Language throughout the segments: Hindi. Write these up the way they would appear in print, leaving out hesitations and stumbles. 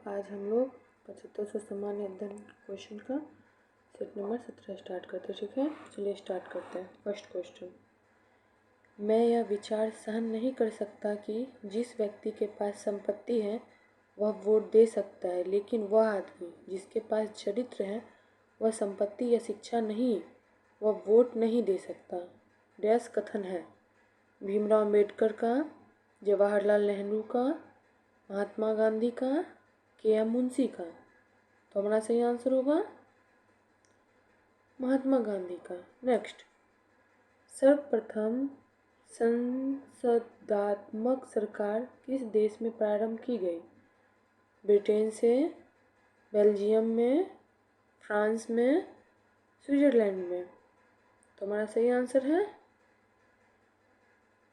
आज हम लोग 7500 सामान्य अध्ययन क्वेश्चन का सेट नंबर 17 स्टार्ट करते हैं। ठीक है, चलिए स्टार्ट करते हैं। फर्स्ट क्वेश्चन, मैं यह विचार सहन नहीं कर सकता कि जिस व्यक्ति के पास संपत्ति है वह वोट दे सकता है, लेकिन वह आदमी जिसके पास चरित्र है वह संपत्ति या शिक्षा नहीं, वह वोट नहीं दे सकता। डैश कथन है? भीमराव अम्बेडकर का, जवाहरलाल नेहरू का, महात्मा गांधी का, के.एम. मुंशी का। तो हमारा सही आंसर होगा महात्मा गांधी का। नेक्स्ट, सर्वप्रथम संसदात्मक सरकार किस देश में प्रारंभ की गई? ब्रिटेन से, बेल्जियम में, फ्रांस में, स्विट्जरलैंड में। तो हमारा सही आंसर है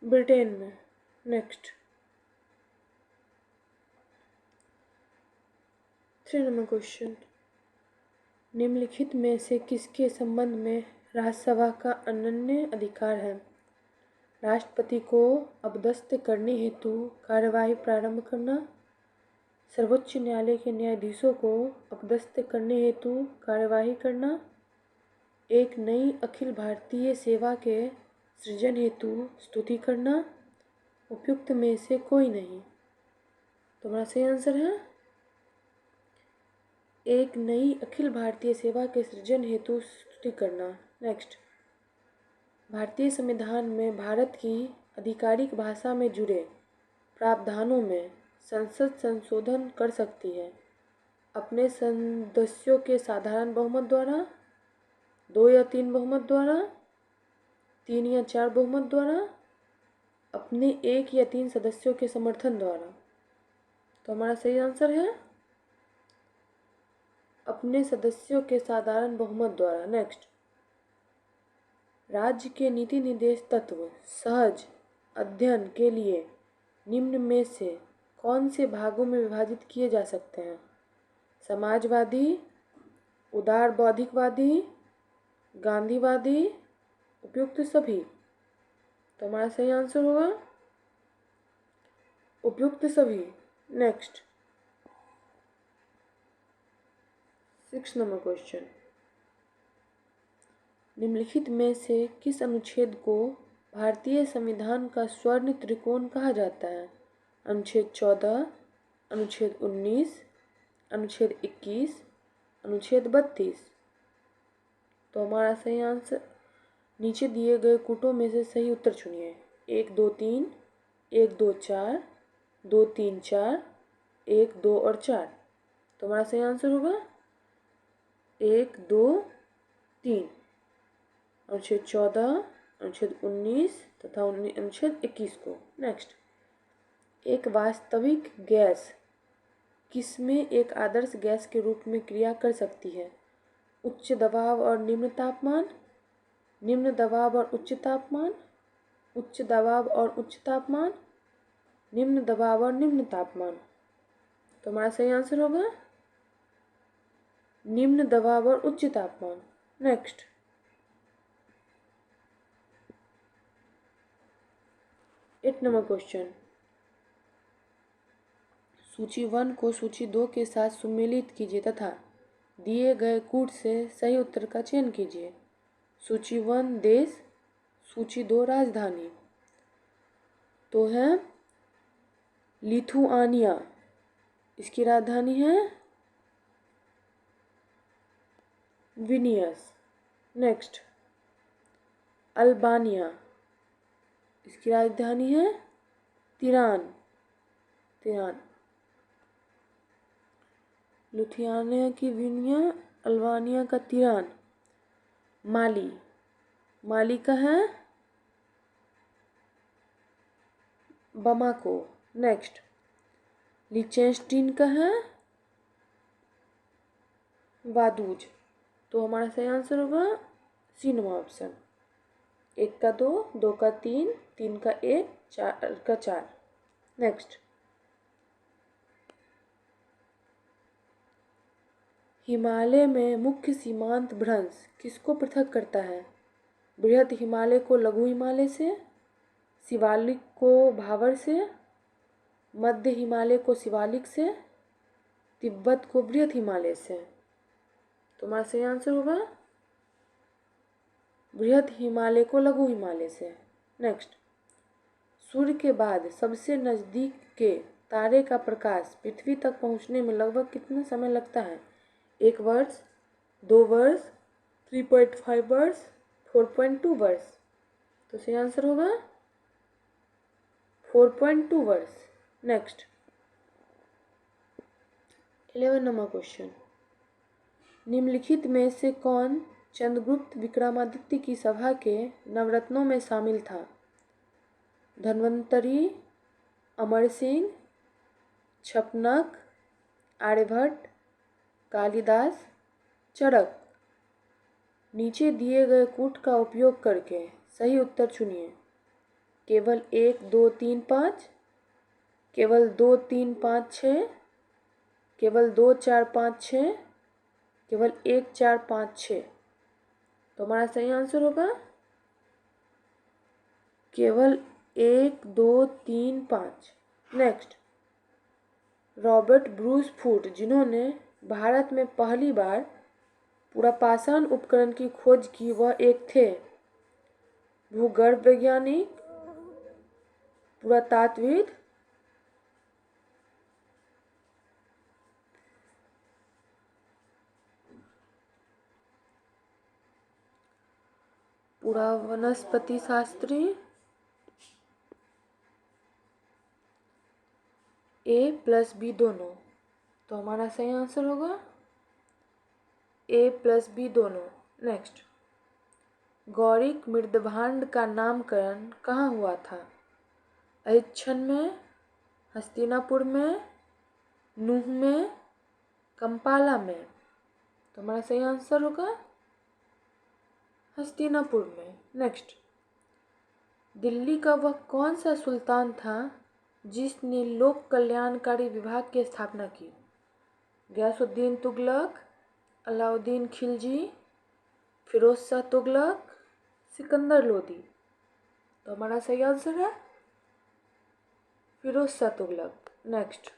ब्रिटेन में। नेक्स्ट, 3 नंबर क्वेश्चन, निम्नलिखित में से किसके संबंध में राज्यसभा का अनन्य अधिकार है? राष्ट्रपति को अपदस्थ करने हेतु कार्यवाही प्रारंभ करना, सर्वोच्च न्यायालय के न्यायाधीशों को अपदस्थ करने हेतु कार्यवाही करना, एक नई अखिल भारतीय सेवा के सृजन हेतु स्तुति करना, उपयुक्त में से कोई नहीं। तो हमारा सही आंसर है एक नई अखिल भारतीय सेवा के सृजन हेतु स्तुति करना। नेक्स्ट, भारतीय संविधान में भारत की आधिकारिक भाषा में जुड़े प्रावधानों में संसद संशोधन कर सकती है अपने सदस्यों के साधारण बहुमत द्वारा, 2 या 3 बहुमत द्वारा, 3 या 4 बहुमत द्वारा, अपने 1 या 3 सदस्यों के समर्थन द्वारा। तो हमारा सही आंसर है अपने सदस्यों के साधारण बहुमत द्वारा। नेक्स्ट, राज्य के नीति निर्देश तत्व सहज अध्ययन के लिए निम्न में से कौन से भागों में विभाजित किए जा सकते हैं? समाजवादी, उदार बौद्धिकवादी, गांधीवादी, उपयुक्त सभी। तो हमारा सही आंसर होगा उपयुक्त सभी। नेक्स्ट, 6 नंबर क्वेश्चन, निम्नलिखित में से किस अनुच्छेद को भारतीय संविधान का स्वर्ण त्रिकोण कहा जाता है? अनुच्छेद 14, अनुच्छेद 19, अनुच्छेद 21, अनुच्छेद 32। तो हमारा सही आंसर, नीचे दिए गए कूटों में से सही उत्तर चुनिए। 1, 2, 3, 1, 2, 4, 2, 3, 4, 1, 2 और 4। तो हमारा सही आंसर होगा 1, 2, 3, अनुच्छेद 14, अनुच्छेद 19 तथा अनुच्छेद 21 को। नेक्स्ट, एक वास्तविक गैस किसमें एक आदर्श गैस के रूप में क्रिया कर सकती है? उच्च दबाव और निम्न तापमान, निम्न दबाव और उच्च तापमान, उच्च दबाव और उच्च तापमान, निम्न दबाव और निम्न तापमान। तो हमारा सही आंसर होगा निम्न दबाव और उच्च तापमान। नेक्स्ट, एट नंबर क्वेश्चन, सूची 1 को सूची 2 के साथ सुमेलित कीजिए तथा दिए गए कूट से सही उत्तर का चयन कीजिए। सूची 1 देश, सूची 2 राजधानी। तो है लिथुआनिया, इसकी राजधानी है विनियस। नेक्स्ट, अल्बानिया, इसकी राजधानी है तिरान। लिथुआनिया की विनिया, अल्बानिया का तिरान। माली, माली का है बमाको। नेक्स्ट, लिechtenstein का है वादूज। तो हमारा सही आंसर होगा सी नंबर ऑप्शन। 1 का 2, 2 का 3, 3 का 1, 4 का 4। नेक्स्ट, हिमालय में मुख्य सीमांत भ्रंश किसको पृथक करता है? बृहद हिमालय को लघु हिमालय से, शिवालिक को भावर से, मध्य हिमालय को शिवालिक से, तिब्बत को बृहद हिमालय से। तो हमारा सही आंसर होगा बृहद हिमालय को लघु हिमालय से। नेक्स्ट, सूर्य के बाद सबसे नज़दीक के तारे का प्रकाश पृथ्वी तक पहुंचने में लगभग कितना समय लगता है? 1 वर्ष, 2 वर्ष, 3.5 वर्ष, 4.2 वर्ष। तो सही आंसर होगा 4.2 वर्ष। नेक्स्ट, 11 नंबर क्वेश्चन, निम्नलिखित में से कौन चंद्रगुप्त विक्रमादित्य की सभा के नवरत्नों में शामिल था? धन्वंतरी, अमर सिंह, छपनक, आर्यभट्ट, कालिदास, चरक। नीचे दिए गए कूट का उपयोग करके सही उत्तर चुनिए। केवल 1, 2, 3, 5, केवल 2, 3, 5, 6, केवल 2, 4, 5, 6, केवल 1, 4, 5, 6। तो हमारा सही आंसर होगा केवल 1, 2, 3, 5। नेक्स्ट, रॉबर्ट ब्रूस फूट, जिन्होंने भारत में पहली बार पुरापाषाण उपकरण की खोज की, वह एक थे भूगर्भ वैज्ञानिक, पुरातत्वविद, पुरावनस्पति शास्त्री, A+B दोनों। तो हमारा सही आंसर होगा A+B दोनों। नेक्स्ट, गौरिक मृदभांड का नामकरण कहाँ हुआ था? अहिच्छन में, हस्तिनापुर में, नूह में, कंपाला में। तो हमारा सही आंसर होगा हस्तिनापुर में। नेक्स्ट, दिल्ली का वह कौन सा सुल्तान था जिसने लोक कल्याणकारी विभाग की स्थापना की? गयासुद्दीन तुगलक, अलाउद्दीन खिलजी, फिरोज शाह तुगलक, सिकंदर लोदी। तो हमारा सही आंसर है Firoz Shah Tughlaq. Next,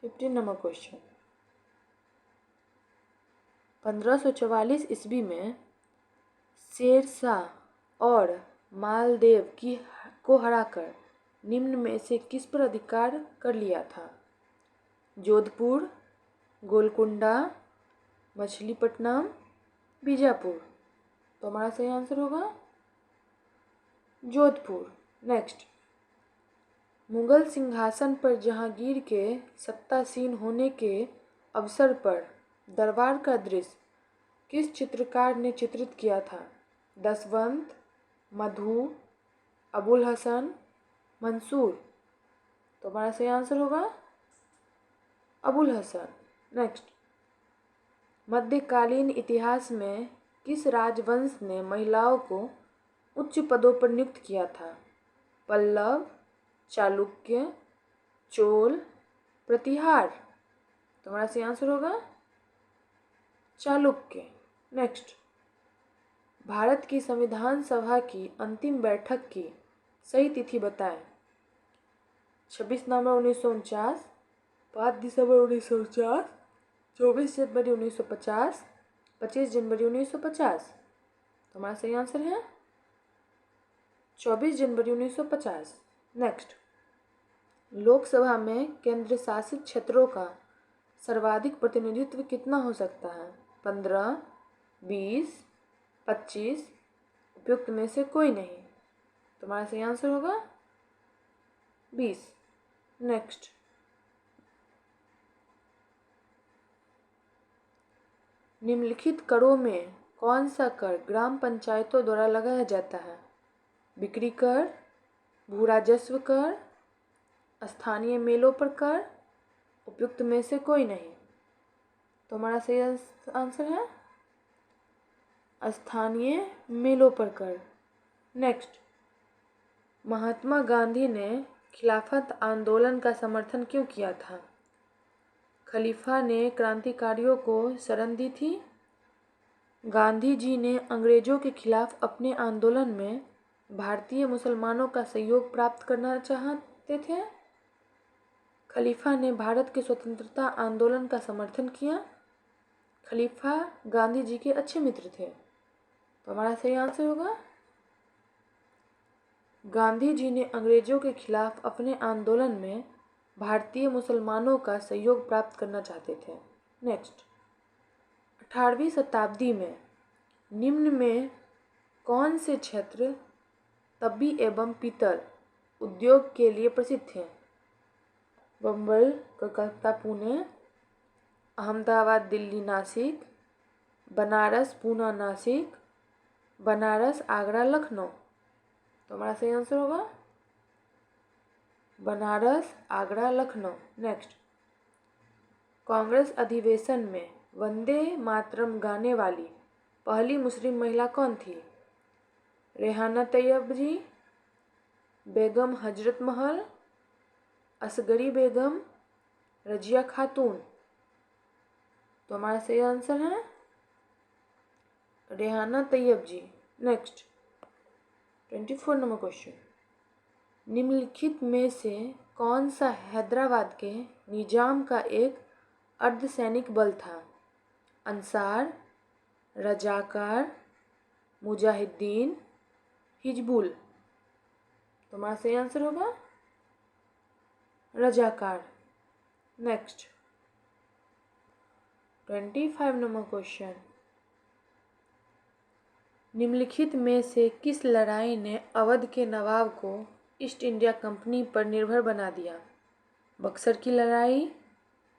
15 number question, 1544 ईस्वी में शेरशाह और मालदेव को हराकर निम्न में से किस पर अधिकार कर लिया था? जोधपुर, गोलकुंडा, मछलीपट्टनम, बीजापुर। तो हमारा सही आंसर होगा जोधपुर। नेक्स्ट, मुगल सिंहासन पर जहांगीर के सत्तासीन होने के अवसर पर दरबार का दृश्य किस चित्रकार ने चित्रित किया था? दसवंत, मधु, अबुल हसन, मंसूर। तो हमारा सही आंसर होगा अबुल हसन। नेक्स्ट, मध्यकालीन इतिहास में किस राजवंश ने महिलाओं को उच्च पदों पर नियुक्त किया था? पल्लव, चालुक्य, चोल, प्रतिहार। तो हमारा सही आंसर होगा चालुक्य। नेक्स्ट, भारत की संविधान सभा की अंतिम बैठक की सही तिथि बताएं। 26 नवंबर 1949, 5 दिसंबर 1949, 24 जनवरी 1950, 25 जनवरी 1950। तो हमारा सही आंसर है 24 जनवरी 1950। नेक्स्ट, लोकसभा में केंद्र शासित क्षेत्रों का सर्वाधिक प्रतिनिधित्व कितना हो सकता है? 15, 20, 25, उपयुक्त में से कोई नहीं। तो हमारा सही आंसर होगा 20। नेक्स्ट, निम्नलिखित करों में कौन सा कर ग्राम पंचायतों द्वारा लगाया जाता है? बिक्री कर, भू राजस्व कर, स्थानीय मेलों पर कर, उपयुक्त में से कोई नहीं। तो हमारा सही आंसर है स्थानीय मेलों पर कर। नेक्स्ट, महात्मा गांधी ने खिलाफत आंदोलन का समर्थन क्यों किया था? खलीफा ने क्रांतिकारियों को शरण दी थी, गांधी जी ने अंग्रेजों के खिलाफ अपने आंदोलन में भारतीय मुसलमानों का सहयोग प्राप्त करना चाहा करते थे? खलीफा ने भारत के स्वतंत्रता आंदोलन का समर्थन किया। खलीफा गांधी जी के अच्छे मित्र थे, तो हमारा सही आंसर होगा गांधी जी ने अंग्रेजों के खिलाफ अपने आंदोलन में भारतीय मुसलमानों का सहयोग प्राप्त करना चाहते थे। नेक्स्ट, 18वीं शताब्दी में निम्न में कौन से क्षेत्र तंबी एवं पीतल उद्योग के लिए प्रसिद्ध थे? बम्बई, कलकत्ता, पुणे, अहमदाबाद, दिल्ली, नासिक, बनारस, पूना, नासिक, बनारस, आगरा, लखनऊ। तो हमारा सही आंसर होगा बनारस, आगरा, लखनऊ। नेक्स्ट, कांग्रेस अधिवेशन में वंदे मातरम गाने वाली पहली मुस्लिम महिला कौन थी? रेहाना तैयब जी, बेगम हजरत महल, असगरी बेगम, रजिया खातून। तो हमारा सही आंसर है रेहाना तैयब जी। नेक्स्ट, 24 नंबर क्वेश्चन, निम्नलिखित में से कौन सा हैदराबाद के निजाम का एक अर्धसैनिक बल था? अंसार, रजाकार, मुजाहिदीन, हिजबुल। तो हमारा सही आंसर होगा रजाकार। नेक्स्ट, 25 नंबर क्वेश्चन, निम्नलिखित में से किस लड़ाई ने अवध के नवाब को ईस्ट इंडिया कंपनी पर निर्भर बना दिया? बक्सर की लड़ाई,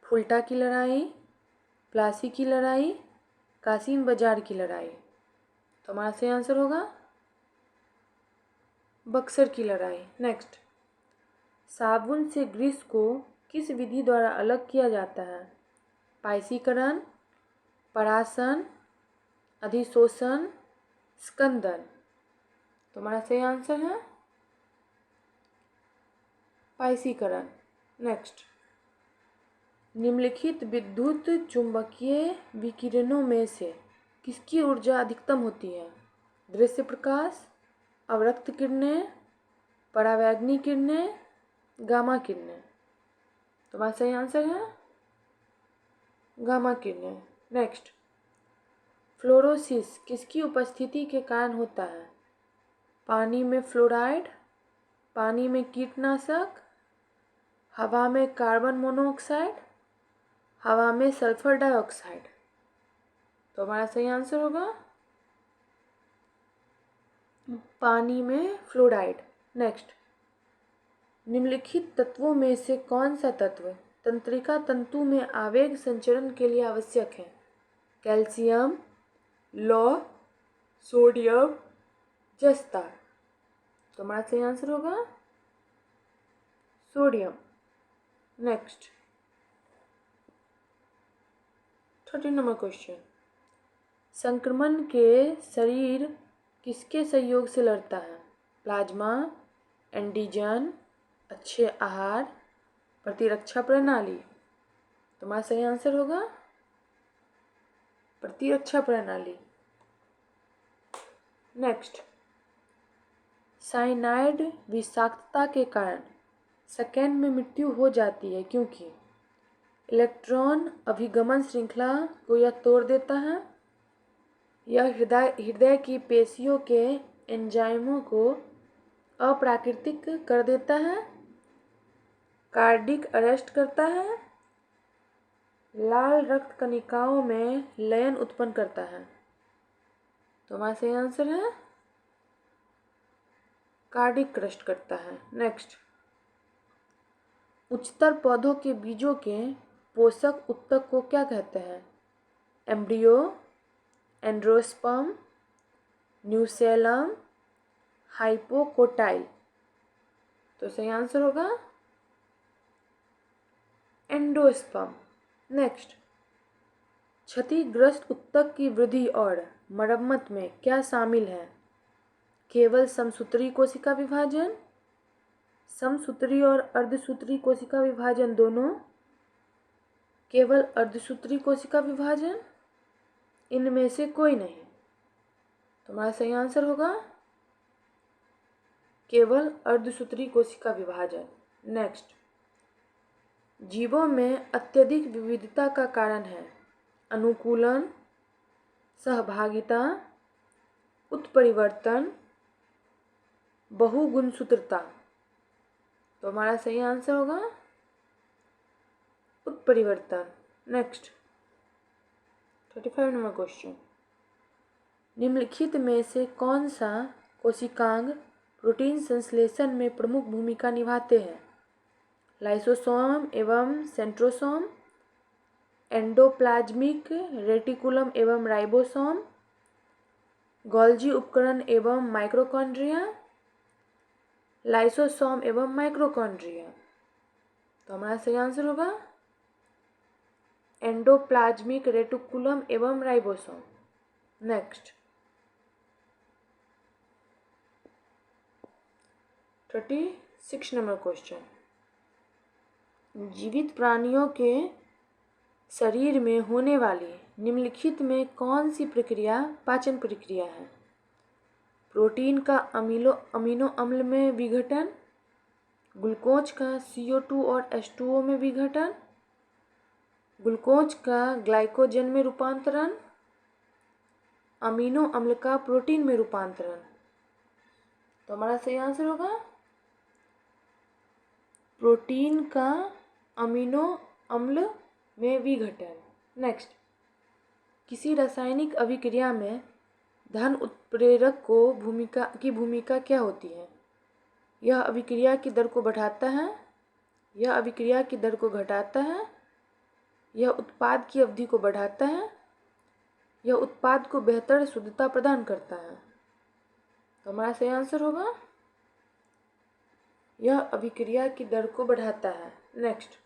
फुल्टा की लड़ाई, प्लासी की लड़ाई, कासिम बाजार की लड़ाई। तो हमारा सही आंसर होगा बक्सर की लड़ाई। नेक्स्ट, साबुन से ग्रीस को किस विधि द्वारा अलग किया जाता है? पाइसीकरण, परासन, अधिशोषण, स्कंदन। तो हमारा सही आंसर है पाइसीकरण। नेक्स्ट, निम्नलिखित विद्युत चुंबकीय विकिरणों में से किसकी ऊर्जा अधिकतम होती है? दृश्य प्रकाश, अवरक्त किरणें, परावैंगनी किरणें, गामा किरणें। तो हमारा सही आंसर है गामा किरणें। नेक्स्ट, फ्लोरोसिस किसकी उपस्थिति के कारण होता है? पानी में फ्लोराइड, पानी में कीटनाशक, हवा में कार्बन मोनोऑक्साइड, हवा में सल्फर डाइऑक्साइड। तो हमारा सही आंसर होगा पानी में फ्लोराइड। नेक्स्ट, निम्नलिखित तत्वों में से कौन सा तत्व तंत्रिका तंतु में आवेग संचरण के लिए आवश्यक है? कैल्शियम, लौह, सोडियम, जस्ता। तो हमारा सही आंसर होगा सोडियम। नेक्स्ट, 13 नंबर क्वेश्चन, संक्रमण के शरीर किसके सहयोग से लड़ता है? प्लाज्मा, एंटीजन, अच्छे आहार, प्रतिरक्षा प्रणाली। तो हमारा सही आंसर होगा प्रतिरक्षा प्रणाली। नेक्स्ट, साइनाइड विषाक्तता के कारण सेकेंड में मृत्यु हो जाती है क्योंकि इलेक्ट्रॉन अभिगमन श्रृंखला को यह तोड़ देता है, यह हृदय की पेशियों के एंजाइमों को अप्राकृतिक कर देता है, कार्डिक अरेस्ट करता है, लाल रक्त कणिकाओं में लयन उत्पन्न करता है। तो हमारा सही आंसर है कार्डिक अरेस्ट करता है। नेक्स्ट, उच्चतर पौधों के बीजों के पोषक ऊतक को क्या कहते हैं? Embryo, endosperm, nucellus, hypocotyl. तो सही आंसर होगा एंडोस्पर्म। नेक्स्ट, क्षतिग्रस्त ऊतक की वृद्धि और मरम्मत में क्या शामिल है? केवल समसूत्री कोशिका विभाजन, समसूत्री और अर्धसूत्री कोशिका विभाजन दोनों, केवल अर्धसूत्री कोशिका विभाजन, इनमें से कोई नहीं। तो हमारा सही आंसर होगा केवल अर्धसूत्री कोशिका विभाजन। नेक्स्ट, जीवों में अत्यधिक विविधता का कारण है अनुकूलन, सहभागिता, उत्परिवर्तन, बहुगुणसूत्रता। तो हमारा सही आंसर होगा उत्परिवर्तन। नेक्स्ट, 35 नंबर क्वेश्चन, निम्नलिखित में से कौन सा कोशिकांग प्रोटीन संश्लेषण में प्रमुख भूमिका निभाते हैं? लाइसोसोम एवं सेंट्रोसोम, एंडोप्लाज्मिक रेटिकुलम एवं राइबोसोम, गोल्जी उपकरण एवं माइक्रोकॉन्ड्रिया, लाइसोसोम एवं माइक्रोकॉन्ड्रिया। तो हमारा सही आंसर होगा एंडोप्लाज्मिक रेटिकुलम एवं राइबोसोम। नेक्स्ट, 36 नंबर क्वेश्चन, जीवित प्राणियों के शरीर में होने वाली निम्नलिखित में कौन सी प्रक्रिया पाचन प्रक्रिया है? प्रोटीन का अमीनो अम्ल में विघटन, ग्लूकोज का CO2 और H2O में विघटन, ग्लूकोज का ग्लाइकोजन में रूपांतरण, अमीनो अम्ल का प्रोटीन में रूपांतरण। तो हमारा सही आंसर होगा प्रोटीन का अमीनो अम्ल में विघटन। नेक्स्ट, किसी रासायनिक अभिक्रिया में धन उत्प्रेरक की भूमिका क्या होती है? यह अभिक्रिया की दर को बढ़ाता है, यह अभिक्रिया की दर को घटाता है, यह उत्पाद की अवधि को बढ़ाता है, यह उत्पाद को बेहतर शुद्धता प्रदान करता है। तो हमारा सही आंसर होगा यह अभिक्रिया की दर को बढ़ाता है। नेक्स्ट,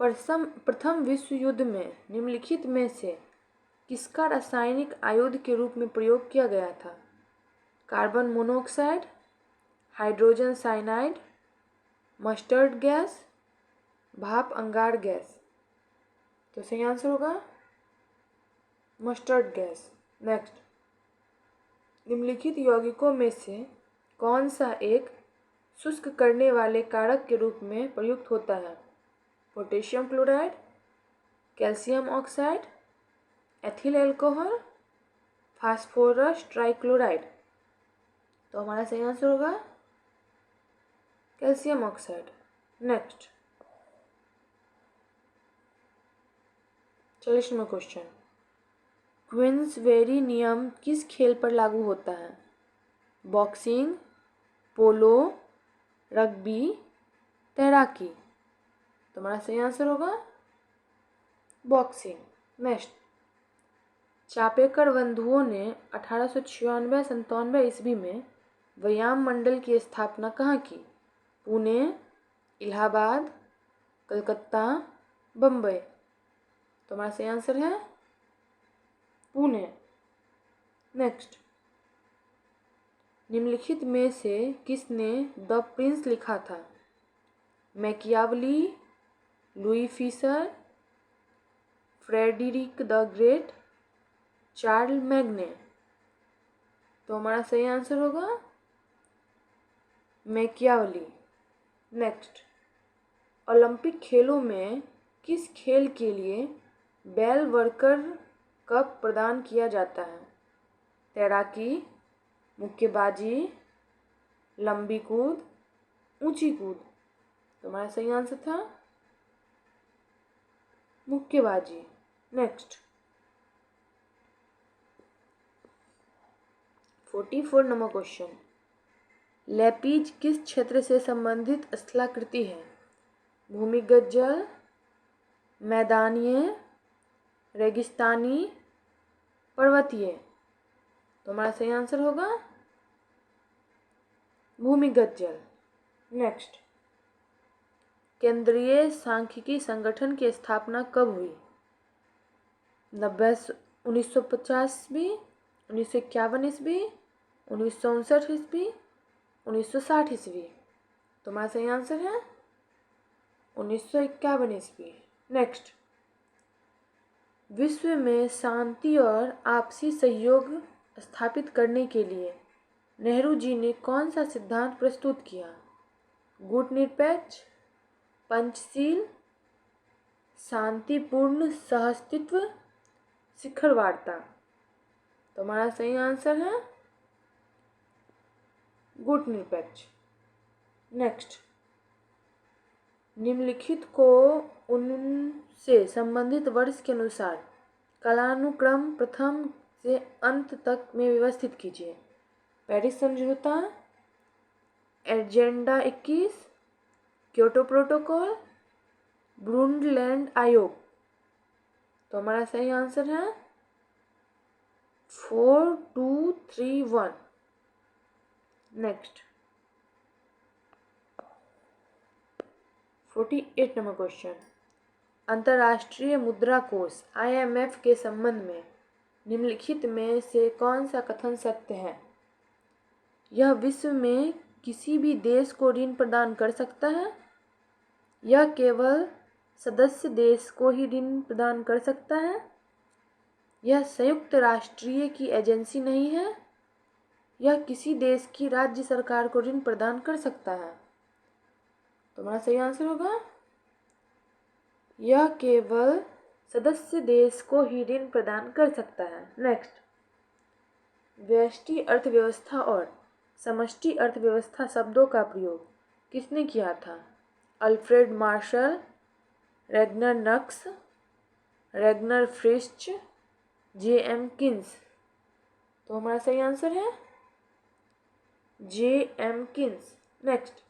प्रथम विश्व युद्ध में निम्नलिखित में से किसका रासायनिक आयुध के रूप में प्रयोग किया गया था? Carbon monoxide, hydrogen cyanide, mustard gas, भाप अंगार गैस। तो सही आंसर होगा मस्टर्ड गैस। नेक्स्ट, निम्नलिखित यौगिकों में से कौन सा एक शुष्क करने वाले कारक के रूप में प्रयुक्त होता है? Potassium chloride, calcium oxide, ethyl alcohol, phosphorus trichloride. तो हमारा सही आंसर होगा calcium oxide. Next, 40 number question, Queensberry नियम किस खेल पर लागू होता है? बॉक्सिंग, पोलो, रग्बी, तैराकी। तो हमारा सही आंसर होगा बॉक्सिंग। नेक्स्ट, चापेकर बंधुओं ने 1896-97 ईस्वी में व्यायाम मंडल की स्थापना कहाँ की? पुणे, इलाहाबाद, कलकत्ता, बम्बई। तो हमारा सही आंसर है पुणे। नेक्स्ट, निम्नलिखित में से किसने द प्रिंस लिखा था? Machiavelli, Louis Fischer, Frederick the Great, Charles Magne. तो हमारा सही आंसर होगा मैकियावली। नेक्स्ट, ओलंपिक खेलों में किस खेल के लिए बेल वर्कर कप प्रदान किया जाता है? तैराकी, मुक्केबाजी, लंबी कूद, ऊंची कूद। तो हमारा सही आंसर था मुक्केबाजी। नेक्स्ट, 44 नंबर क्वेश्चन, लैपीज किस क्षेत्र से संबंधित स्थलाकृति है? भूमिगत जल, मैदानीय, रेगिस्तानी, पर्वतीय। तो हमारा सही आंसर होगा भूमिगत जल। नेक्स्ट, केंद्रीय सांख्यिकी संगठन की स्थापना कब हुई? 1950 ईस्वी, 1951 ईस्वी, 1959 ईस्वी, 1960 ईस्वी। तो हमारा सही आंसर है 1951 ईस्वी। नेक्स्ट, विश्व में शांति और आपसी सहयोग स्थापित करने के लिए नेहरू जी ने कौन सा सिद्धांत प्रस्तुत किया? गुटनिरपेक्ष, पंचशील, शांतिपूर्ण सहअस्तित्व, शिखर वार्ता। तो हमारा सही आंसर है गुटनिरपेक्ष। नेक्स्ट, निम्नलिखित को उनसे संबंधित वर्ष के अनुसार कालानुक्रम प्रथम से अंत तक में व्यवस्थित कीजिए। पेरिस समझौता, एजेंडा 21, क्योटो प्रोटोकॉल, ब्रुंडलैंड आयोग। तो हमारा सही आंसर है 4, 2, 3, 1। नेक्स्ट, 48 नंबर क्वेश्चन, अंतर्राष्ट्रीय मुद्रा कोष IMF के संबंध में निम्नलिखित में से कौन सा कथन सत्य है? यह विश्व में किसी भी देश को ऋण प्रदान कर सकता है। यह केवल सदस्य देश को ही ऋण प्रदान कर सकता है। यह संयुक्त राष्ट्रीय की एजेंसी नहीं है। यह किसी देश की राज्य सरकार को ऋण प्रदान कर सकता है। तो हमारा सही आंसर होगा यह केवल सदस्य देश को ही ऋण प्रदान कर सकता है। नेक्स्ट, व्यष्टि अर्थव्यवस्था और समष्टि अर्थव्यवस्था शब्दों का प्रयोग किसने किया था? अल्फ्रेड मार्शल, रेगनर नक्स, रेगनर फ्रिश्च, J.M. किन्स। तो हमारा सही आंसर है J.M. किन्स। नेक्स्ट,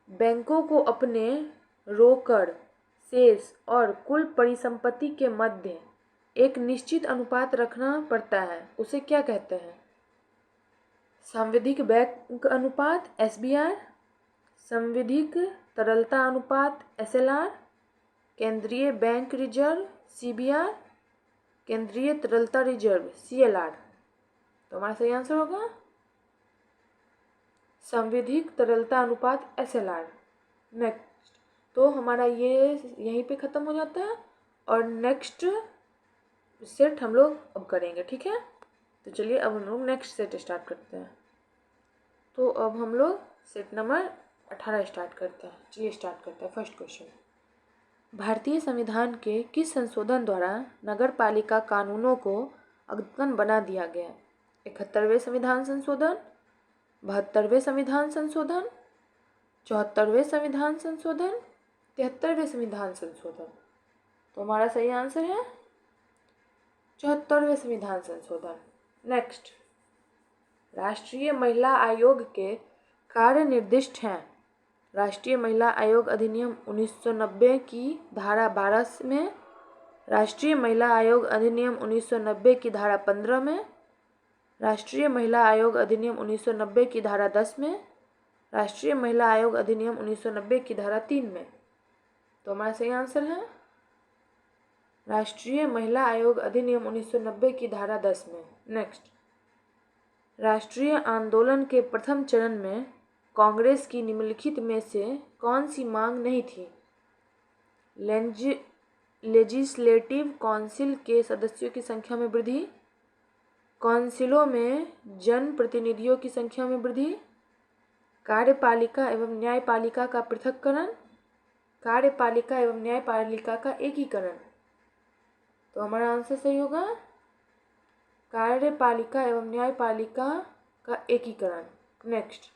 बैंकों को अपने रोकड़, शेष और कुल परिसंपत्ति के मध्य एक निश्चित अनुपात रखना पड़ता है, उसे क्या कहते हैं? सांविधिक बैंक अनुपात SBR, सांविधिक तरलता अनुपात SLR, केंद्रीय बैंक रिजर्व CBR, केंद्रीय तरलता रिजर्व CLR। तो हमारा सही आंसर होगा सांविधिक तरलता अनुपात SLR। नेक्स्ट, तो हमारा ये यहीं पे ख़त्म हो जाता है और नेक्स्ट सेट हम लोग अब करेंगे, ठीक है? तो चलिए अब हम लोग नेक्स्ट सेट स्टार्ट करते हैं। तो अब हम लोग सेट नंबर 18 स्टार्ट करते हैं। चलिए स्टार्ट करते हैं। फर्स्ट क्वेश्चन, भारतीय संविधान के किस संशोधन द्वारा नगर पालिका कानूनों को अद्यतन बना दिया गया? 71वें संविधान संशोधन, 72वें संविधान संशोधन, 74वें संविधान संशोधन, 73वें संविधान संशोधन। तो हमारा सही आंसर है 74वें संविधान संशोधन। नेक्स्ट, राष्ट्रीय महिला आयोग के कार्य निर्दिष्ट हैं। राष्ट्रीय महिला आयोग अधिनियम 1990 की धारा 12 में, राष्ट्रीय महिला आयोग अधिनियम 1990 की धारा 15 में, राष्ट्रीय महिला आयोग अधिनियम 1990 की धारा 10 में, राष्ट्रीय महिला आयोग अधिनियम 1990 की धारा 3 में। तो हमारा सही आंसर है राष्ट्रीय महिला आयोग अधिनियम 1990 की धारा 10 में। नेक्स्ट, राष्ट्रीय आंदोलन के प्रथम चरण में कांग्रेस की निम्नलिखित में से कौन सी मांग नहीं थी? लेजिस्लेटिव काउंसिल के सदस्यों की संख्या में वृद्धि, काउंसिलों में जन प्रतिनिधियों की संख्या में वृद्धि, कार्यपालिका एवं न्यायपालिका का पृथक्करण, कार्यपालिका एवं न्यायपालिका का एकीकरण। तो हमारा आंसर सही होगा कार्यपालिका एवं न्यायपालिका का एकीकरण। नेक्स्ट,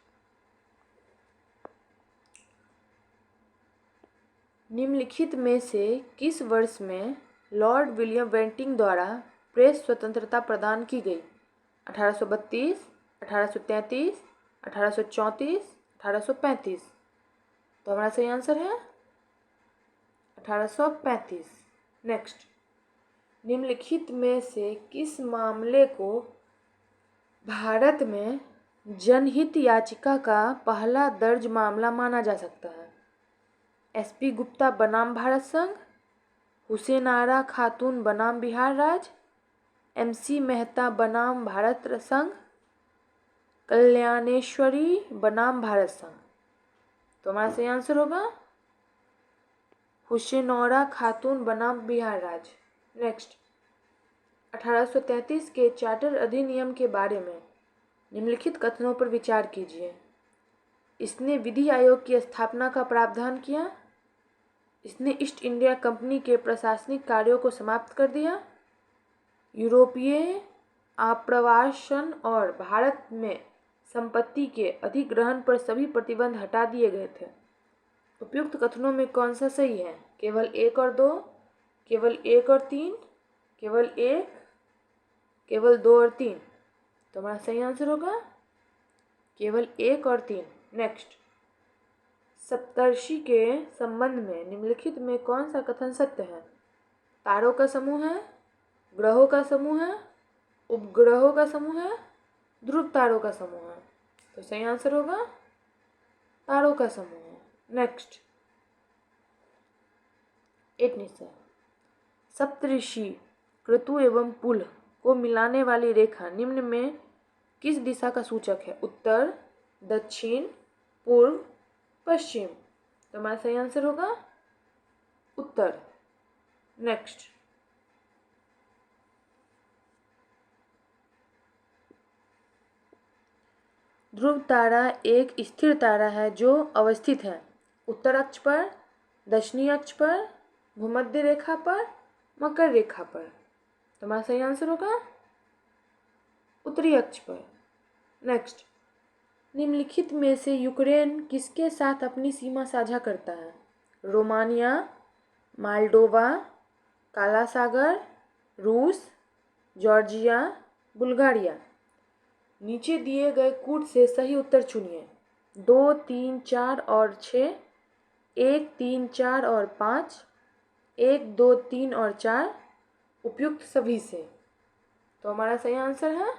निम्नलिखित में से किस वर्ष में लॉर्ड विलियम बेंटिंक द्वारा प्रेस स्वतंत्रता प्रदान की गई? 1832, 1833, 1834, 1835। तो हमारा सही आंसर है 1835। नेक्स्ट, निम्नलिखित में से किस मामले को भारत में जनहित याचिका का पहला दर्ज मामला माना जा सकता है? SP गुप्ता बनाम भारत संघ, हुसैन आरा खातून बनाम बिहार राज्य, MC मेहता बनाम भारत संघ, कल्याणेश्वरी बनाम भारत संघ। तो हमारा सही आंसर होगा हुसैनौरा खातून बनाम बिहार राज्य। नेक्स्ट, 1833 के चार्टर अधिनियम के बारे में निम्नलिखित कथनों पर विचार कीजिए। इसने विधि आयोग की स्थापना का प्रावधान किया। इसने ईस्ट इंडिया कंपनी के प्रशासनिक कार्यों को समाप्त कर दिया। यूरोपीय आप्रवासन और भारत में संपत्ति के अधिग्रहण पर सभी प्रतिबंध हटा दिए गए थे। उपयुक्त कथनों में कौन सा सही है? केवल 1 और 2, केवल 1 और 3, केवल 1, केवल 2 और 3। तो हमारा सही आंसर होगा केवल 1 और 3। नेक्स्ट, सप्तर्षि के संबंध में निम्नलिखित में कौन सा कथन सत्य है? तारों का समूह है, ग्रहों का समूह है, उपग्रहों का समूह है, ध्रुव तारों का समूह है। तो सही आंसर होगा तारों का समूह है। नेक्स्ट, 8 सप्तऋषि क्रतु एवं पुल को मिलाने वाली रेखा निम्न में किस दिशा का सूचक है? उत्तर, दक्षिण, पूर्व, पश्चिम। तो हमारा सही आंसर होगा उत्तर। नेक्स्ट, ध्रुव तारा एक स्थिर तारा है जो अवस्थित है उत्तर अक्ष पर, दक्षिणी अक्ष पर, भूमध्य रेखा पर, मकर रेखा पर। तो हमारा सही आंसर होगा उत्तरी अक्ष पर। नेक्स्ट, निम्नलिखित में से यूक्रेन किसके साथ अपनी सीमा साझा करता है? रोमानिया, माल्डोवा, काला सागर, रूस, जॉर्जिया, बुल्गारिया। नीचे दिए गए कूट से सही उत्तर चुनिए। 2, 3, 4 और 6, 1, 3, 4 और 5, 1, 2, 3 और 4, उपयुक्त सभी से। तो हमारा सही आंसर है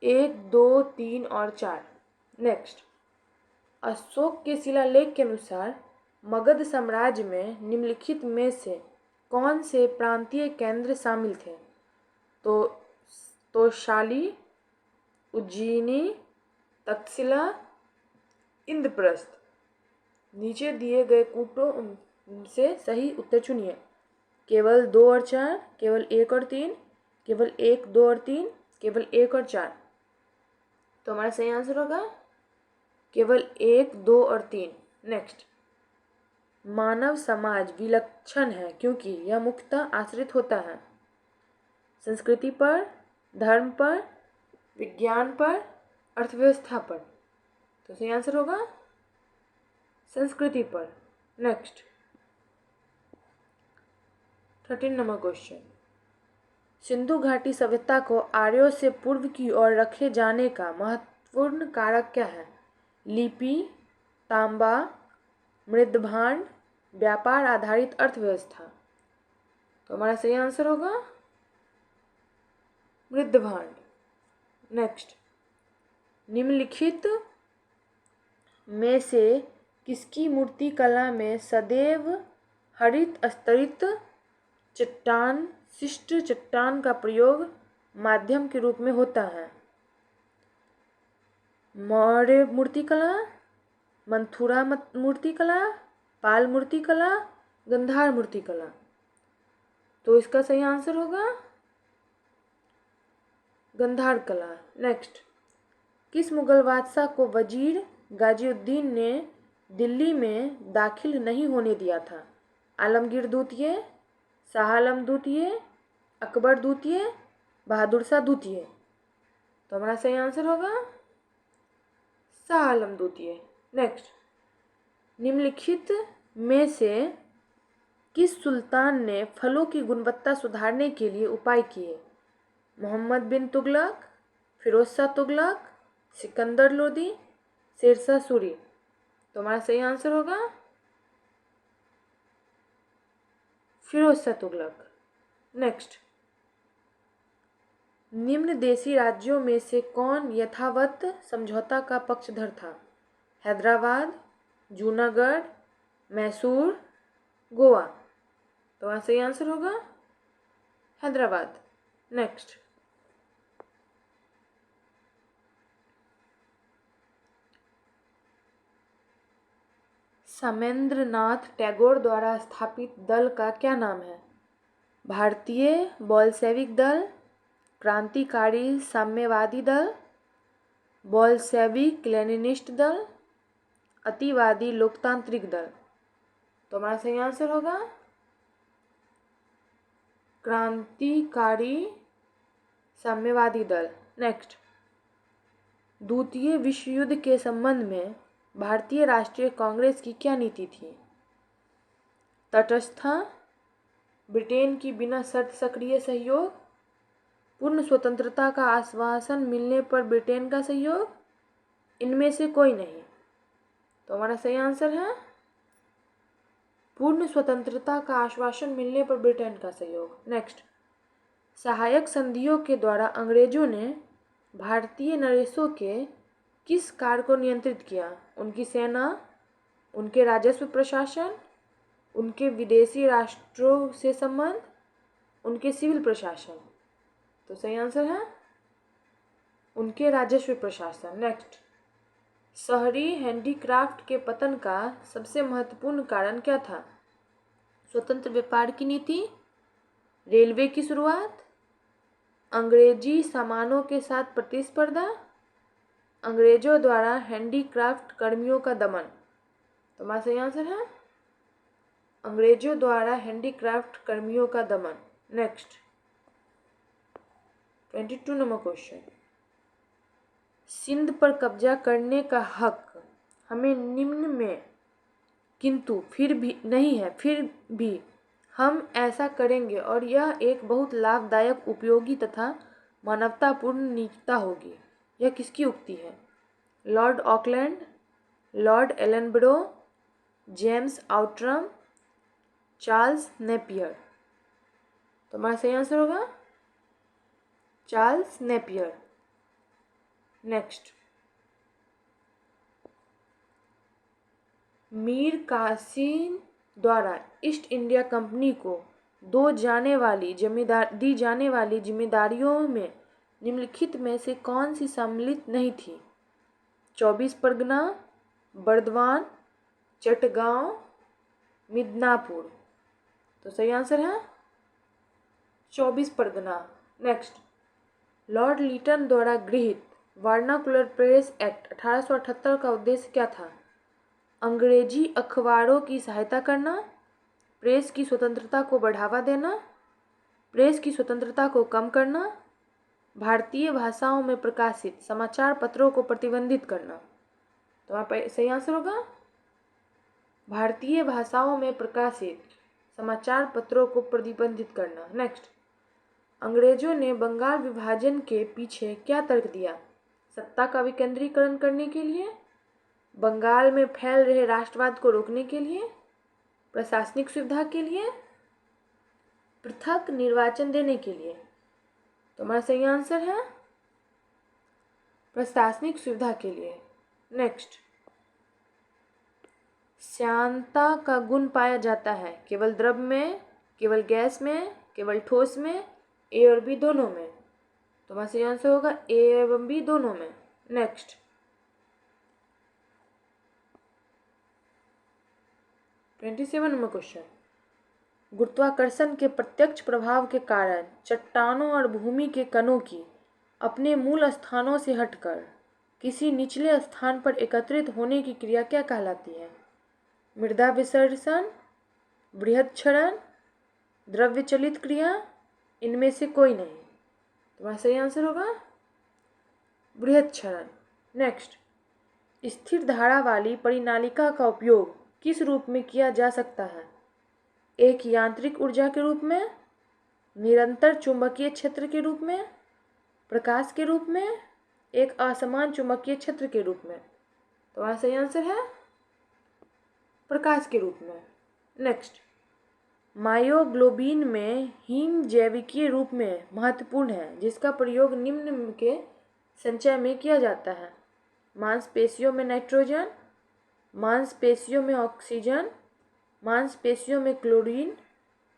1, 2, 3 और 4। नेक्स्ट, अशोक के शिलालेख के अनुसार मगध साम्राज्य में निम्नलिखित में से कौन से प्रांतीय केंद्र शामिल थे? तोशाली, उज्जैनी, तक्षशिला, इंद्रप्रस्थ। नीचे दिए गए कूटों से सही उत्तर चुनिए। केवल 2 और 4, केवल 1 और 3, केवल 1, 2 और 3, केवल 1 और 4। तो हमारा सही आंसर होगा केवल 1, 2 और 3। नेक्स्ट, मानव समाज विलक्षण है क्योंकि यह मुख्यतः आश्रित होता है संस्कृति पर, धर्म पर, विज्ञान पर, अर्थव्यवस्था पर। तो सही आंसर होगा संस्कृति पर। नेक्स्ट, 13 क्वेश्चन, सिंधु घाटी सभ्यता को आर्यों से पूर्व की ओर रखे जाने का महत्वपूर्ण कारक क्या है? लिपि, तांबा, मृदभांड, व्यापार आधारित अर्थव्यवस्था। तो हमारा सही आंसर होगा मृदभांड। नेक्स्ट, निम्नलिखित में से किसकी मूर्ति कला में सदैव हरित स्तरित चट्टान शिष्ट चट्टान का प्रयोग माध्यम के रूप में होता है? मौर्य मूर्तिकला, मंथुरा मूर्तिकला, पाल मूर्तिकला, गंधार मूर्तिकला। तो इसका सही आंसर होगा गंधार कला। नेक्स्ट, किस मुगल बादशाह को वजीर गाजीउद्दीन ने दिल्ली में दाखिल नहीं होने दिया था? आलमगीर द्वितीय, शाह आलम द्वितीय, अकबर द्वितीय, बहादुर शाह द्वितीय। तो हमारा सही आंसर होगा शाह आलम द्वितीय। नेक्स्ट, निम्नलिखित में से किस सुल्तान ने फलों की गुणवत्ता सुधारने के लिए उपाय किए? मोहम्मद बिन तुगलक, फिरोज शाह तुगलक, सिकंदर लोदी, शेरशाह सूरी। तो हमारा सही आंसर होगा फिरोज शाह तुगलक। नेक्स्ट, निम्न देशी राज्यों में से कौन यथावत समझौता का पक्षधर था? हैदराबाद, जूनागढ़, मैसूर, गोवा। तो वहाँ सही आंसर होगा हैदराबाद। नेक्स्ट, समेंद्रनाथ टैगोर द्वारा स्थापित दल का क्या नाम है? भारतीय बोल्शेविक दल, क्रांतिकारी साम्यवादी दल, बोल्शेविक लेनिनिस्ट दल, अतिवादी लोकतांत्रिक दल। तो हमारा सही आंसर होगा क्रांतिकारी साम्यवादी दल। नेक्स्ट, द्वितीय विश्व युद्ध के संबंध में भारतीय राष्ट्रीय कांग्रेस की क्या नीति थी? तटस्थता, ब्रिटेन की बिना शर्त सक्रिय सहयोग, पूर्ण स्वतंत्रता का आश्वासन मिलने पर ब्रिटेन का सहयोग, इनमें से कोई नहीं। तो हमारा सही आंसर है पूर्ण स्वतंत्रता का आश्वासन मिलने पर ब्रिटेन का सहयोग। नेक्स्ट, सहायक संधियों के द्वारा अंग्रेजों ने भारतीय नरेशों के किस कार्य को नियंत्रित किया? उनकी सेना, उनके राजस्व प्रशासन, उनके विदेशी राष्ट्रों से संबंध, उनके सिविल प्रशासन। तो सही आंसर है उनके राजस्व प्रशासन। नेक्स्ट, शहरी हैंडीक्राफ्ट के पतन का सबसे महत्वपूर्ण कारण क्या था? स्वतंत्र व्यापार की नीति, रेलवे की शुरुआत, अंग्रेजी सामानों के साथ प्रतिस्पर्धा, अंग्रेजों द्वारा हैंडीक्राफ्ट कर्मियों का दमन। तो हमारा सही आंसर है अंग्रेजों द्वारा हैंडीक्राफ्ट कर्मियों का दमन। नेक्स्ट, 22 नंबर क्वेश्चन, सिंध पर कब्जा करने का हक हमें निम्न में किंतु फिर भी नहीं है, फिर भी हम ऐसा करेंगे और यह एक बहुत लाभदायक, उपयोगी तथा मानवतापूर्ण निजता होगी। यह किसकी उक्ति है? Lord Auckland, Lord Ellenborough, James Outram, Charles Napier. तो हमारा सही आंसर होगा Charles Napier. Next, Mir Qasim द्वारा ईस्ट इंडिया कंपनी को दी जाने वाली जिम्मेदारियों में निम्नलिखित में से कौन सी सम्मिलित नहीं थी? 24 परगना, बर्दवान, चटगांव, मिदनापुर। तो सही आंसर है 24 परगना। नेक्स्ट, लॉर्ड लिटन द्वारा गृहीत वर्नाकुलर प्रेस एक्ट 1878 का उद्देश्य क्या था? अंग्रेजी अखबारों की सहायता करना, प्रेस की स्वतंत्रता को बढ़ावा देना, प्रेस की स्वतंत्रता को कम करना, भारतीय भाषाओं में प्रकाशित समाचार पत्रों को प्रतिबंधित करना। तो हमारा सही आंसर होगा भारतीय भाषाओं में प्रकाशित समाचार पत्रों को प्रतिबंधित करना। नेक्स्ट, अंग्रेजों ने बंगाल विभाजन के पीछे क्या तर्क दिया? सत्ता का विकेंद्रीकरण करने के लिए, बंगाल में फैल रहे राष्ट्रवाद को रोकने के लिए, प्रशासनिक सुविधा के लिए, पृथक निर्वाचन देने के लिए। तो हमारा सही आंसर है प्रशासनिक सुविधा के लिए। नेक्स्ट, श्यानता का गुण पाया जाता है केवल द्रव में, केवल गैस में, केवल ठोस में, ए और बी दोनों में। तो हमारा सही आंसर होगा ए एवं बी दोनों में। नेक्स्ट, 27 नंबर क्वेश्चन, गुरुत्वाकर्षण के प्रत्यक्ष प्रभाव के कारण चट्टानों और भूमि के कणों की अपने मूल स्थानों से हटकर किसी निचले स्थान पर एकत्रित होने की क्रिया क्या कहलाती है? मृदा विसर्जन, बृहद क्षरण, द्रव्य चलित क्रिया, इनमें से कोई नहीं। तो हमारा सही आंसर होगा बृहद क्षरण। नेक्स्ट, स्थिर धारा वाली परिनालिका का उपयोग किस रूप में किया जा सकता है? एक यांत्रिक ऊर्जा के रूप में, निरंतर चुंबकीय क्षेत्र के रूप में, प्रकाश के रूप में, एक असमान चुंबकीय क्षेत्र के रूप में। तो हमारा सही आंसर है प्रकाश के रूप में। नेक्स्ट, मायोग्लोबिन में हीम जैविकीय रूप में महत्वपूर्ण है जिसका प्रयोग निम्न के संचय में किया जाता है? मांसपेशियों में नाइट्रोजन, मांसपेशियों में ऑक्सीजन, मांसपेशियों में क्लोरीन,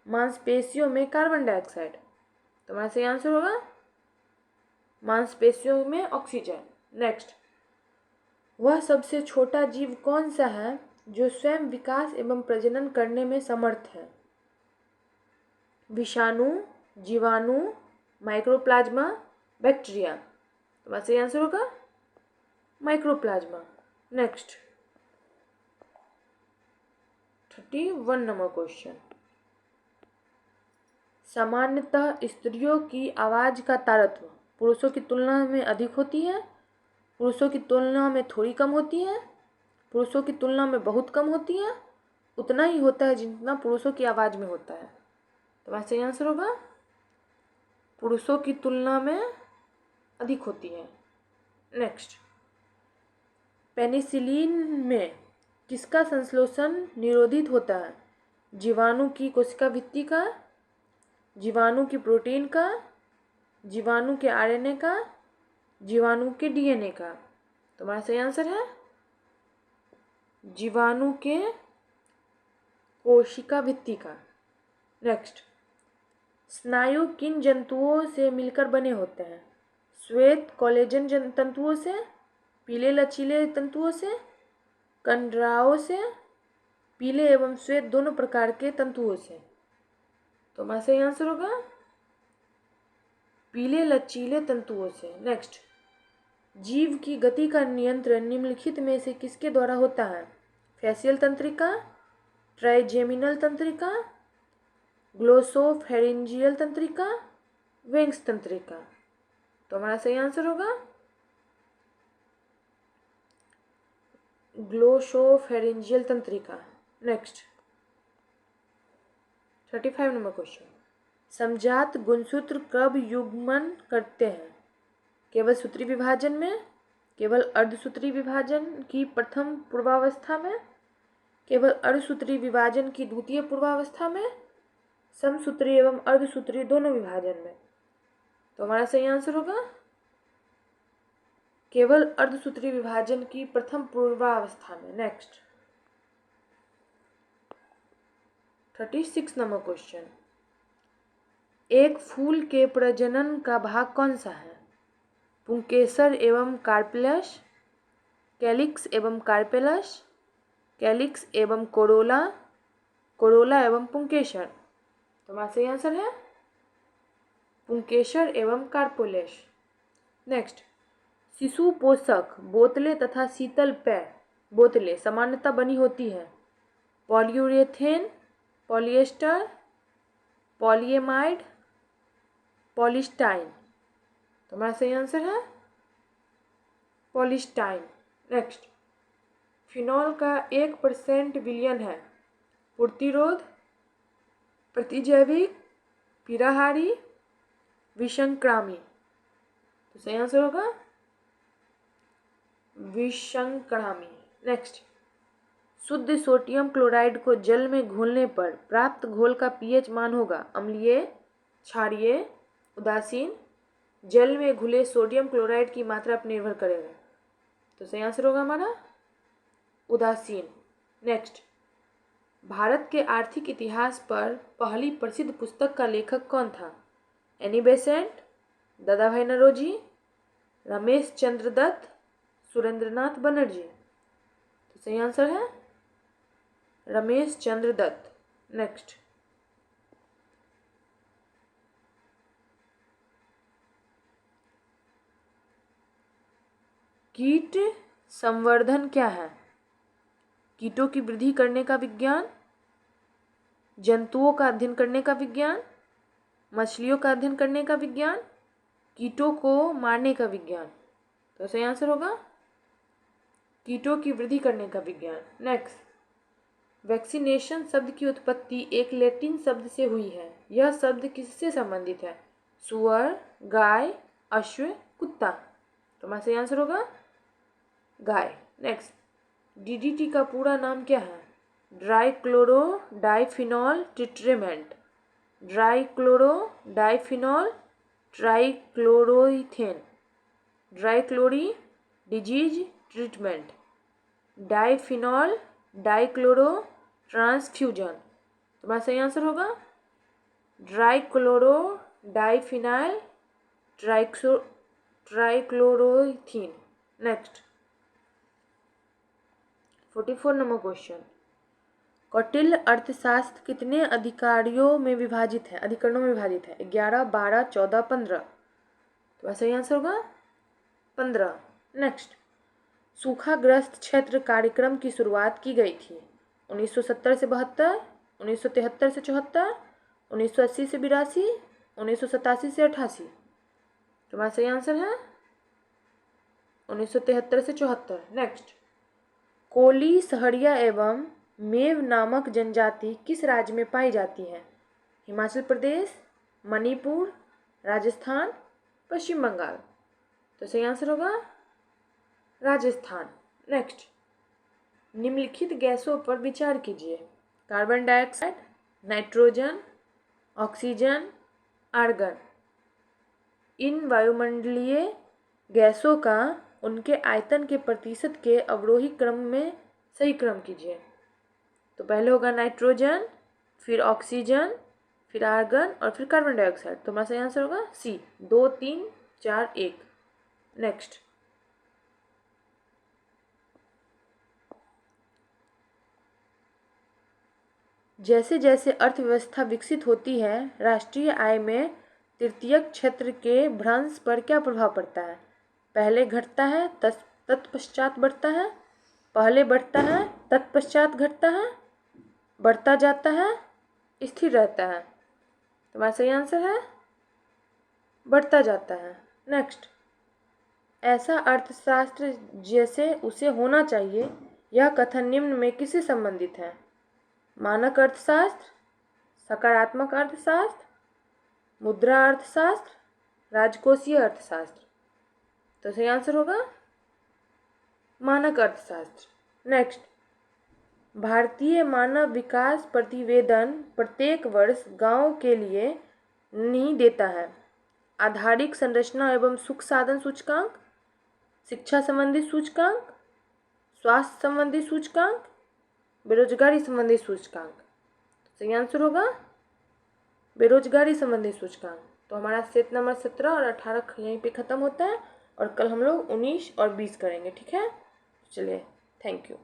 मांसपेशियों में कार्बन डाइऑक्साइड। तो हमारा सही आंसर होगा मांसपेशियों में ऑक्सीजन। नेक्स्ट, वह सबसे छोटा जीव कौन सा है जो स्वयं विकास एवं प्रजनन करने में समर्थ है? विषाणु, जीवाणु, माइक्रोप्लाज्मा, बैक्टीरिया। तो हमारा सही आंसर होगा माइक्रोप्लाज्मा। नेक्स्ट 31 नंबर क्वेश्चन, सामान्यतः स्त्रियों की आवाज़ का तारतम्य पुरुषों की तुलना में अधिक होती है, पुरुषों की तुलना में थोड़ी कम होती है, पुरुषों की तुलना में बहुत कम होती है, उतना ही होता है जितना पुरुषों की आवाज़ में होता है। तो वैसे ही आंसर होगा पुरुषों की तुलना में अधिक होती है। नेक्स्ट, पेनिसिलिन में किसका संश्लेषण निरोधित होता है? जीवाणु की कोशिका भित्ति का, जीवाणु की प्रोटीन का, जीवाणु के आरएनए का, जीवाणु के डीएनए का। तो हमारा सही आंसर है जीवाणु के कोशिका भित्ति का। नेक्स्ट, स्नायु किन जंतुओं से मिलकर बने होते हैं? श्वेत कोलेजन तंतुओं से, पीले लचीले तंतुओं से, कंडराओं से, पीले एवं श्वेत दोनों प्रकार के तंतुओं से। तो हमारा सही आंसर होगा पीले लचीले तंतुओं से। नेक्स्ट, जीव की गति का नियंत्रण निम्नलिखित में से किसके द्वारा होता है? फेसियल तंत्रिका, ट्राइजेमिनल तंत्रिका, ग्लोसोफेरिंजियल तंत्रिका, विंग्स तंत्रिका। तो हमारा सही आंसर होगा ग्लोसोफेरिंजियल तंत्रिका। नेक्स्ट 35 नंबर क्वेश्चन, समजात गुणसूत्र कब युग्मन करते हैं? केवल सूत्री विभाजन में, केवल अर्धसूत्री विभाजन की प्रथम पूर्वावस्था में, केवल अर्धसूत्री विभाजन की द्वितीय पूर्वावस्था में, समसूत्री एवं अर्धसूत्री दोनों विभाजन में। तो हमारा सही आंसर होगा केवल अर्धसूत्री विभाजन की प्रथम पूर्वावस्था में। नेक्स्ट 36 नंबर क्वेश्चन, एक फूल के प्रजनन का भाग कौन सा है? पुंकेसर एवं कार्पेलस, कैलिक्स एवं कार्पेलस, कैलिक्स एवं कोरोला, कोरोला एवं पुंकेसर। तो हमारा सही आंसर है पुंकेसर एवं कार्पोलेस। नेक्स्ट, शिशु पोषक बोतलें तथा शीतल पेय बोतलें सामान्यतः बनी होती है पॉलीयूरेथेन, पॉलिएस्टर, पॉलीएमाइड, पॉलीस्टाइन। तो हमारा सही आंसर है पॉलीस्टाइन। नेक्स्ट, फिनॉल का 1% विलयन है प्रतिरोध, प्रतिजैविक, पीराहारी, विषंक्रामी। तो सही आंसर होगा विषंक्रामी। नेक्स्ट, शुद्ध सोडियम क्लोराइड को जल में घोलने पर प्राप्त घोल का पीएच मान होगा अम्लीय, क्षारीय, उदासीन। जल में घुले सोडियम क्लोराइड की मात्रा पर निर्भर करेगा। तो सही आंसर होगा हमारा उदासीन। नेक्स्ट, भारत के आर्थिक इतिहास पर पहली प्रसिद्ध पुस्तक का लेखक कौन था? Annie Besant, Dadabhai Naoroji, Ramesh Chandra Dutt, Surendranath Banerjee. तो सही आंसर है रमेश चंद्र दत्त। नेक्स्ट, कीट संवर्धन क्या है? कीटों की वृद्धि करने का विज्ञान, जंतुओं का अध्ययन करने का विज्ञान, मछलियों का अध्ययन करने का विज्ञान, कीटों को मारने का विज्ञान। तो सही आंसर होगा कीटों की वृद्धि करने का विज्ञान। नेक्स्ट, वैक्सीनेशन शब्द की उत्पत्ति एक लैटिन शब्द से हुई है। यह शब्द किससे संबंधित है? सुअर, गाय, अश्व, कुत्ता। तो हमारा सही आंसर होगा गाय। नेक्स्ट, डीडीटी का पूरा नाम क्या है? Dichloro diphenol treatment, dichloro diphenol trichloroethane, dichloro disease treatment, diphenol dichloro transfusion. तो हमारा सही आंसर होगा dichloro diphenyl trichloroethane. Next 44 number question, Kautilya Arthashastra कितने अधिकारियों में विभाजित है, अधिकरणों में विभाजित है? 11, 12, 14, 15। तो सही आंसर होगा 15। नेक्स्ट, सूखाग्रस्त क्षेत्र कार्यक्रम की शुरुआत की गई थी? 1970 से 72, 1973 से 74, 1980 से 82, 1987 से 88। तुम्हारा सही आंसर है 1973 से 74। नेक्स्ट, कोली, सहरिया एवं मेव नामक जनजाति किस राज्य में पाई जाती है? हिमाचल प्रदेश, मणिपुर, राजस्थान, पश्चिम बंगाल। तो सही आंसर होगा राजस्थान। नेक्स्ट, निम्नलिखित गैसों पर विचार कीजिए। Carbon dioxide, nitrogen, oxygen, argon. इन वायुमंडलीय गैसों का उनके आयतन के प्रतिशत के अवरोही क्रम में सही क्रम कीजिए। तो पहले होगा नाइट्रोजन, फिर ऑक्सीजन, फिर आर्गन और फिर कार्बन डाइऑक्साइड। तो हमारा सही आंसर होगा सी, 2, 3, 4, 1। नेक्स्ट, जैसे जैसे अर्थव्यवस्था विकसित होती है, राष्ट्रीय आय में तृतीयक क्षेत्र के भ्रंश पर क्या प्रभाव पड़ता है? पहले घटता है तत्पश्चात बढ़ता है, पहले बढ़ता है तत्पश्चात घटता है, बढ़ता जाता है, स्थिर रहता है। तुम्हारा सही आंसर है बढ़ता जाता है। नेक्स्ट, ऐसा अर्थशास्त्र जैसे उसे होना चाहिए, यह कथन निम्न में किससे संबंधित है? मानक अर्थशास्त्र, सकारात्मक अर्थशास्त्र, मुद्रा अर्थशास्त्र, राजकोषीय अर्थशास्त्र। तो सही आंसर होगा मानक अर्थशास्त्र। नेक्स्ट, भारतीय मानव विकास प्रतिवेदन प्रत्येक वर्ष गांव के लिए नींव देता है। आधारिक संरचना एवं सुख साधन सूचकांक, शिक्षा संबंधी सूचकांक, स्वास्थ्य संबंधी सूचकांक, बेरोजगारी संबंधी सूचकांक। सही आंसर होगा बेरोजगारी संबंधी सूचकांक। तो हमारा सेट नंबर 17 और 18 यहीं पे ख़त्म होता है और कल हम लोग 19 और 20 करेंगे। ठीक है, चलिए, थैंक यू।